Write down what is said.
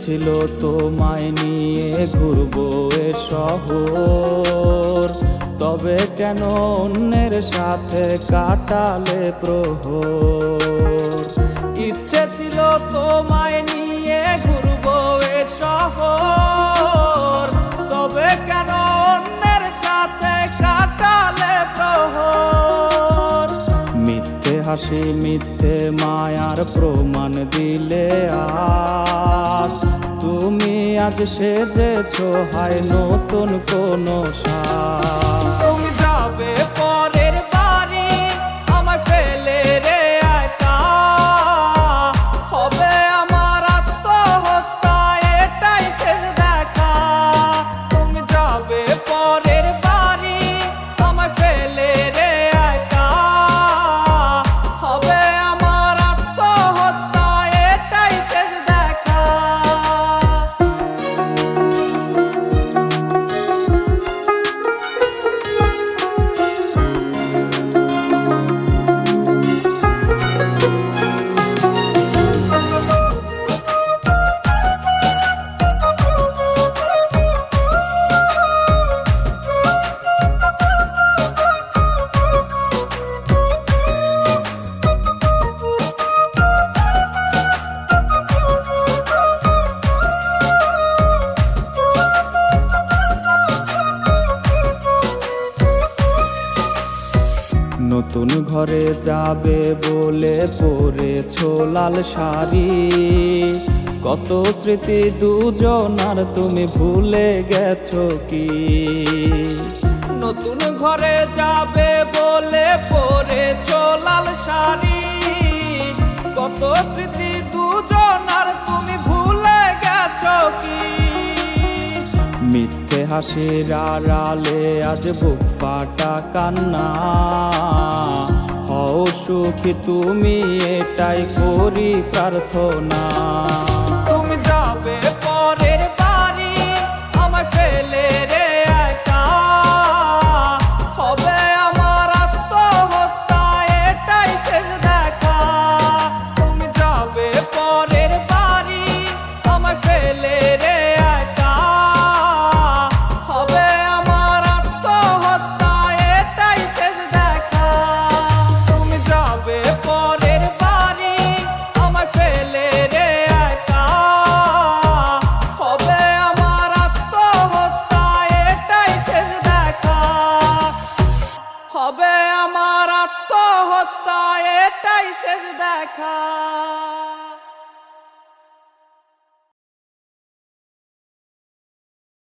ছিল তোমায় নিয়ে ঘুরবো এ শহর, তবে কেন অন্যের সাথে কাটালে প্রহর। ইচ্ছে ছিল তোমায় নিয়ে ঘুরবো এ শহর, তবে কেন অন্যের সাথে কাটালে প্রহর। মিথ্যে হাসি মিথ্যে মায়ার প্রমাণ দিলে আজ, তুমি আজ সেজেছো হায় নতুন কোনো সাজ। তুমি যাবে পরের বাড়ি আমায় ফেলে রে একা, হবে আমার আত্মহত্যা এটাই শেষ দেখা। তুমি যাবে পরের বাড়ি আমায় ফেলে রে একা, হবে আমার আত্মহত্যা এটাই শেষ দেখা। নতুন ঘরে যাবে বলে পরেছো লাল শাড়ি, কত স্মৃতি দুজনার তুমি ভুলে গেছো কি? নতুন ঘরে যাবে বলে পরেছো লাল শাড়ি, কত স্মৃতি দুজনার তুমি ভুলে গেছো কি? মিথ্যে হাসির আড়ালে আজ বুক ফাটা কান্না, হও সুখী তুমি এটাই করি প্রার্থনা। তুমি যাবে পরের বাড়ি আমায় ফেলে রে একা, হবে আমার আত্মহত্যা এটাই শেষ দেখা। তুমি যাবে পরের বাড়ি আমায় ফেলে রে একা, হবে আমার আত্মহত্যা এটাই শেষ দেখা। তুমি যাবে পরের বাড়ি আমায় ফেলে রে একা, হবে আমার আত্মহত্যা এটাই শেষ দেখা। হবে আমার আত্মহত্যা এটাই শেষ দেখা।